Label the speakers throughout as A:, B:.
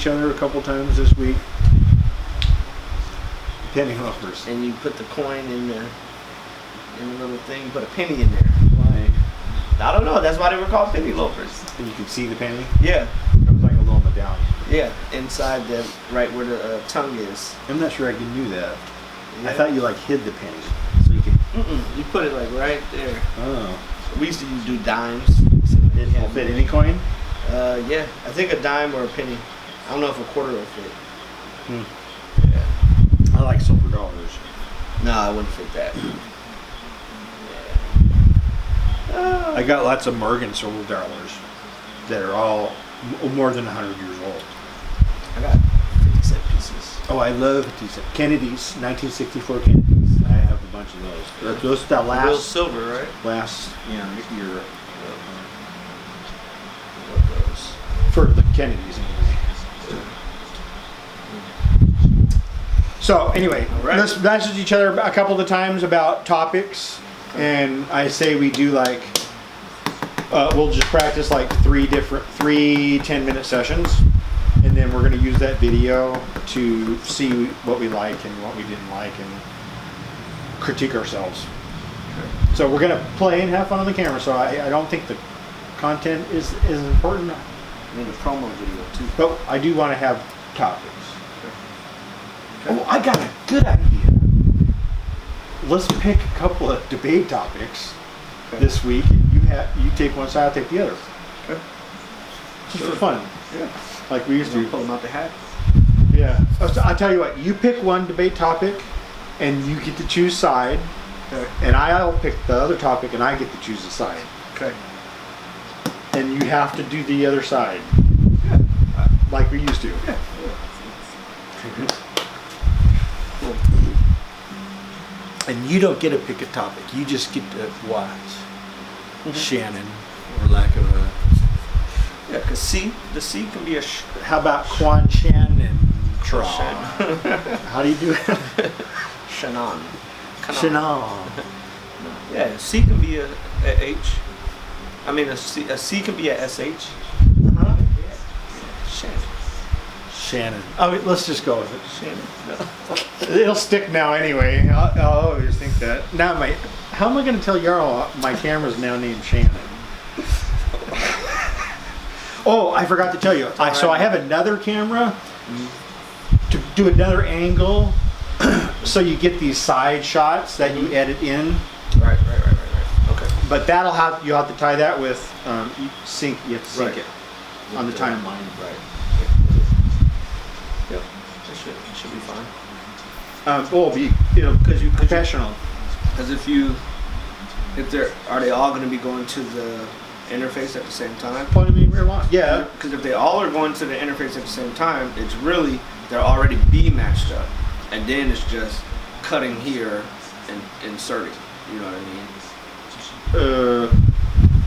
A: each other a couple times this week. Penny loafers.
B: And you put the coin in the little thing. You put a penny in there.
A: Why?
B: I don't know. That's why they were called penny loafers.
A: And you can see the penny.
B: Yeah.
A: It was like a little medallion.
B: Yeah. Inside the right where the tongue is.
A: I'm not sure I knew that.
B: Yeah.
A: I thought you like hid the penny so you could.
B: You put it like right there.
A: Oh.
B: We used to do dimes. So
A: Did it fit any coin?
B: Yeah. I think a dime or a penny. I don't know if a quarter will fit.
A: Yeah. I like silver dollars.
B: No, I wouldn't fit that.
A: I got lots of Morgan silver dollars that are all more than 100 years old.
B: I got 50-cent pieces.
A: Oh, I love 50 cent. Kennedy's, 1964 Kennedy's. I have a bunch of those. Those that
B: Real
A: last,
B: silver, right?
A: year.
B: What those?
A: For the Kennedys, anyway. So, anyway,
B: right.
A: let's message each other a couple of times about topics. And I say we do like, we'll just practice like three 10-minute sessions. And then we're going to use that video to see what we like and what we didn't like and critique ourselves. Okay. So we're going to play and have fun on the camera. So I don't think the content is important.
B: I need a promo video too.
A: But I do want to have topics.
B: Okay.
A: Oh, I got a good idea. Let's pick a couple of debate topics this week. You take one side, I'll take the other.
B: Okay.
A: Just for fun.
B: Yeah.
A: Like we used to.
B: Pull them out the hat.
A: Yeah. I'll tell you what. You pick one debate topic, and you get to choose side.
B: Okay.
A: And I'll pick the other topic, and I get to choose the side.
B: Okay.
A: And you have to do the other side.
B: Yeah.
A: Like we used to.
B: Yeah. Cool.
A: And you don't get to pick a topic. You just get to watch Shannon, or lack of a.
B: Yeah, because the C can be a
A: How about Quan Shan and Tra? How do you do it?
B: Shannon.
A: Shannon.
B: Yeah, C can be a H. I mean, a C can be a SH.
A: Uh-huh.
B: Shannon.
A: Shannon. Oh, let's just go with it.
B: Shannon. No.
A: It'll stick now anyway. I'll always think that. Now, how am I going to tell Jarl my camera's now named Shannon? Oh, I forgot to tell you. So I have another camera to do another angle, so you get these side shots that you edit in.
B: Right. Okay.
A: But you'll have to tie that with you have to sync it on the timeline.
B: Right. Yep. It should be fine.
A: Because you're professional.
B: Because are they all going to be going to the interface at the same time?
A: Yeah.
B: Because if they all are going to the interface at the same time, it's really they're already B matched up, and then it's just cutting here and inserting. You know what I mean?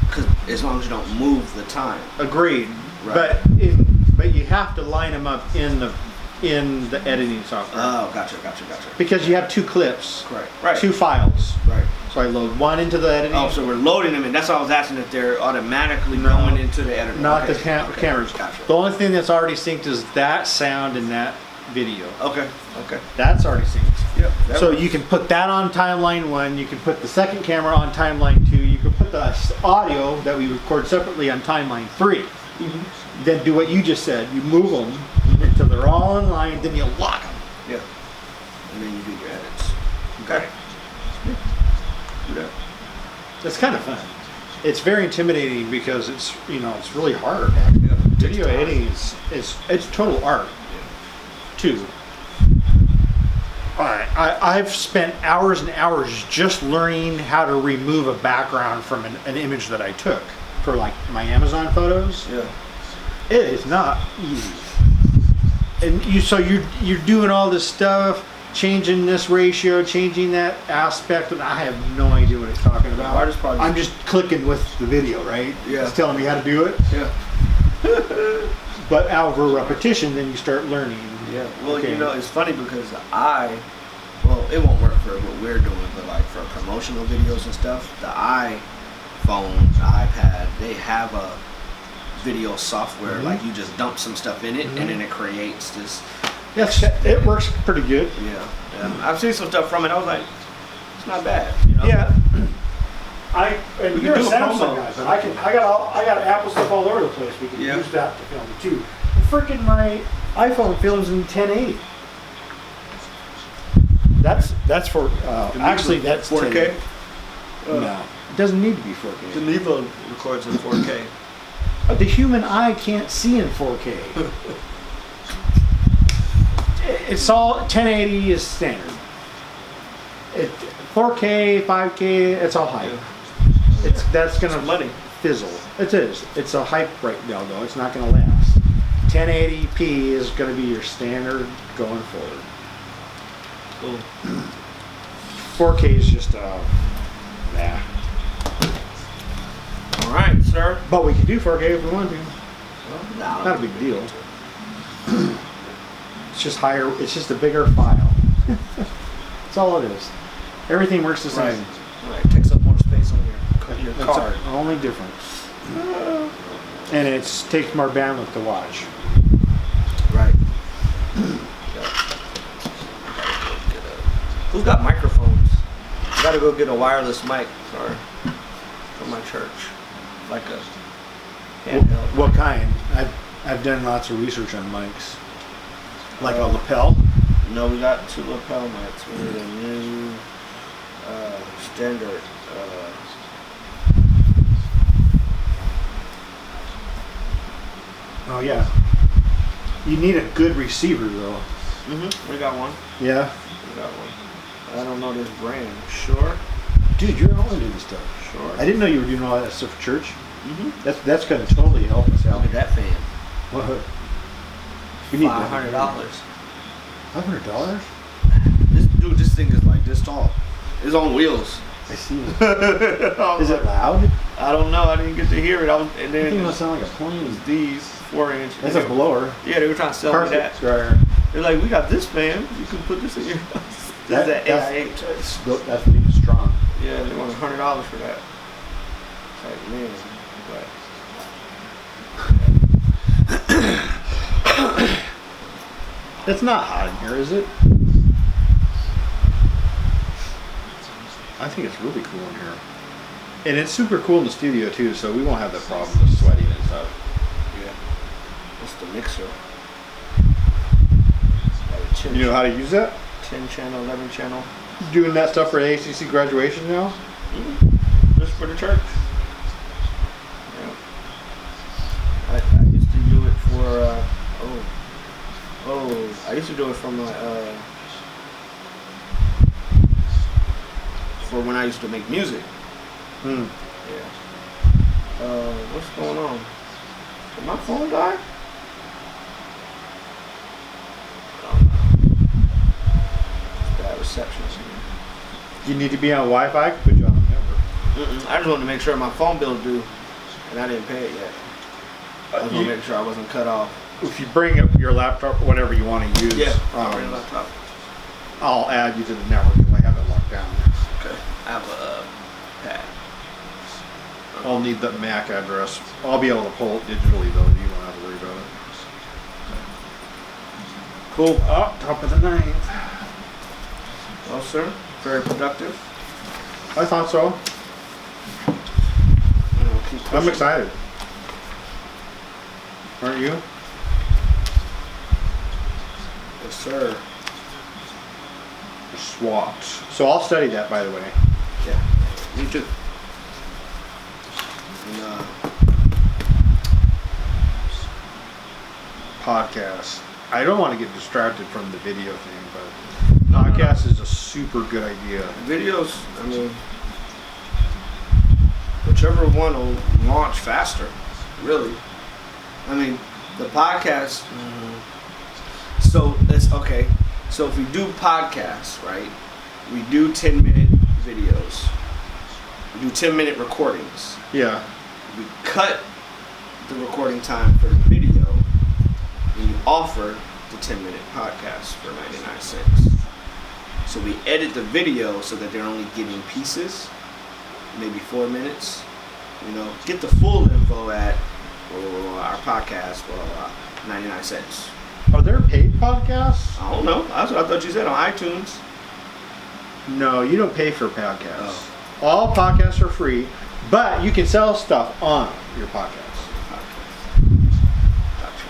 B: Because as long as you don't move the time.
A: Agreed.
B: Right.
A: But you have to line them up in the editing software.
B: Oh, gotcha.
A: Because you have two clips.
B: Correct. Right.
A: Two files.
B: Right.
A: So I load one into the editing.
B: Oh, so we're loading them in. That's why I was asking if they're automatically going into the editor.
A: Not
B: okay.
A: the cameras.
B: Gotcha.
A: The only thing that's already synced is that sound and that video.
B: Okay.
A: That's already synced.
B: Yep.
A: So you can put that on timeline 1. You can put the second camera on timeline 2. You can put the audio that we record separately on timeline 3. Mm-hmm. Then do what you just said. You move them until they're all in line. Then you lock them.
B: Yeah. And then you do your edits. Okay. Do that.
A: It's kind of fun. It's very intimidating because it's really hard.
B: Yeah.
A: Video editing it's total art too. I've spent hours and hours just learning how to remove a background from an image that I took for like my Amazon photos.
B: Yeah.
A: It is not easy. And you're doing all this stuff, changing this ratio, changing that aspect, and I have no idea what it's talking about.
B: Hardest part is
A: I'm just clicking with the video, right?
B: Yeah.
A: It's telling me how to do it.
B: Yeah.
A: But over repetition, then you start learning.
B: Yeah. Well,
A: okay.
B: it's funny because it won't work for what we're doing, but like for promotional videos and stuff, the iPhone, the iPad, they have a video software.
A: Mhm.
B: Like you just dump some stuff in it,
A: Mhm.
B: and then it creates this.
A: Yes, it works pretty good.
B: Yeah, I've seen some stuff from it. I was like, it's not bad. You know?
A: Yeah.
B: We
A: You're a
B: can do a
A: Samsung
B: promo.
A: guy, but I got Apple stuff all over the place. We can
B: Yeah.
A: use that to film it too. Freaking my iPhone films in 1080. That's for actually that's
B: 4K.
A: 10. No, it doesn't need to be 4K.
B: Geneva records in 4K.
A: The human eye can't see in 4K. It's all 1080 is standard. 4K, 5K, it's all hype. That's gonna
B: money.
A: fizzle. It is. It's a hype right now though. It's not gonna last. 1080p is gonna be your standard going forward.
B: Cool.
A: 4K is just nah.
B: All right, sir.
A: But we can do 4K if we want to.
B: Well,
A: Not a big deal. It's just higher. It's just a bigger file. That's all it is. Everything works the same.
B: Right. Takes up more space on your
A: That's
B: card.
A: the only difference. And it takes more bandwidth to watch.
B: Right. Who's got microphones? I gotta go get a wireless mic for my church. Like a handheld.
A: What kind? I've done lots of research on mics. Like a lapel.
B: No, we got 2 lapel mics. We need a new standard.
A: Oh yeah. You need a good receiver though.
B: We got one.
A: Yeah.
B: We got one. I don't know this brand. Sure.
A: Dude, you're all into this stuff.
B: Sure.
A: I didn't know you were doing all that stuff for church. That's gonna totally help us out.
B: Look at that fan.
A: What? We need
B: $500.
A: $500?
B: This thing is like this tall. It's on wheels.
A: I see. Is it loud?
B: I don't know. I didn't get to hear it. And
A: I think
B: then
A: it must sound like a plane.
B: these 4-inch.
A: That's a blower.
B: Yeah, they were trying to sell me that.
A: Dryer.
B: They're like, we got this fan. You can put this in your house. This is that AIH.
A: That's being strong.
B: Yeah, they want $100 for that. It's like, man,
A: It's not hot in here, is it? I think it's really cool in here. And it's super cool in the studio too, so we won't have that problem with sweating and stuff.
B: yeah. What's the mixer?
A: You know how to use that?
B: 10 channel, 11 channel.
A: Doing that stuff for ACC graduation now?
B: Just for the church. Yeah. I used to do it for, I used to do it for my, for when I used to make music.
A: Hmm.
B: Yeah. What's going on? Did my phone die? I don't know. It's bad reception.
A: You need to be on Wi-Fi? Put you on the network.
B: I just wanted to make sure my phone bill due, and I didn't pay it yet. I was gonna make sure I wasn't cut off.
A: If you bring up your laptop, whatever you want to use,
B: Alright, laptop.
A: I'll add you to the network if I have it locked down.
B: Okay. I have a pad.
A: I'll need the MAC address. I'll be able to pull it digitally though. You don't have to worry about it. Cool. Oh, top of the ninth.
B: Well, sir, very productive.
A: I thought so.
B: And I'll keep
A: I'm
B: pushing.
A: excited. Aren't you?
B: Yes, sir.
A: SWOT. So I'll study that, by the way.
B: Yeah. Me too. And,
A: Podcast. I don't want to get distracted from the video thing, but podcast is a super good idea.
B: videos, I mean, whichever one will launch faster, really. I mean, the podcast. So it's okay. So if we do podcasts, right? We do 10-minute videos. We do 10-minute recordings.
A: Yeah.
B: We cut the recording time for the video, and you offer the 10-minute podcast for 99 cents. So we edit the video so that they're only getting pieces, maybe 4 minutes. You know, get the full info at our podcast, blah, blah, blah, 99 cents.
A: Are there paid podcasts?
B: I don't know. That's what I thought you said on iTunes.
A: No, you don't pay for podcasts.
B: Oh.
A: All podcasts are free, but you can sell stuff on your podcast.
B: Gotcha.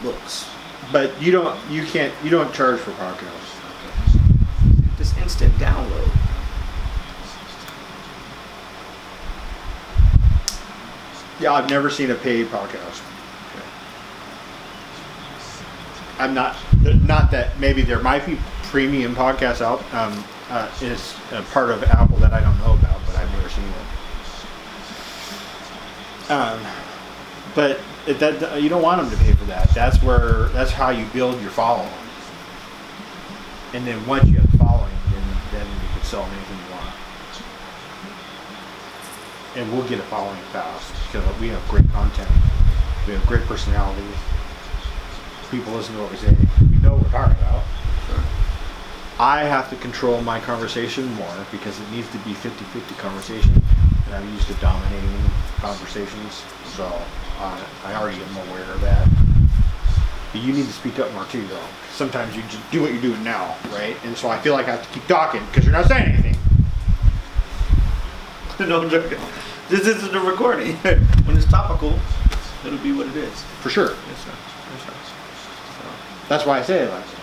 B: Books.
A: But you don't charge for podcasts.
B: This instant download.
A: Yeah, I've never seen a paid podcast. I'm not that maybe there might be premium podcasts out is a part of Apple that I don't know about, but I've never seen it. But that you don't want them to pay for that. That's how you build your following. And then once you have the following, then you can sell them anything you want. And we'll get a following fast because we have great content. We have great personalities. People listen to what we say. We know what we're talking about.
B: Sure.
A: I have to control my conversation more because it needs to be 50-50 conversation. And I'm used to dominating conversations. So I already am aware of that. But you need to speak up more too, though. Sometimes you just do what you're doing now, right? And so I feel like I have to keep talking because you're not saying anything.
B: No, I'm joking. This isn't a recording. When it's topical, it'll be what it is.
A: For sure.
B: Yes, sir. Yes, sir. So.
A: That's why I say it like that.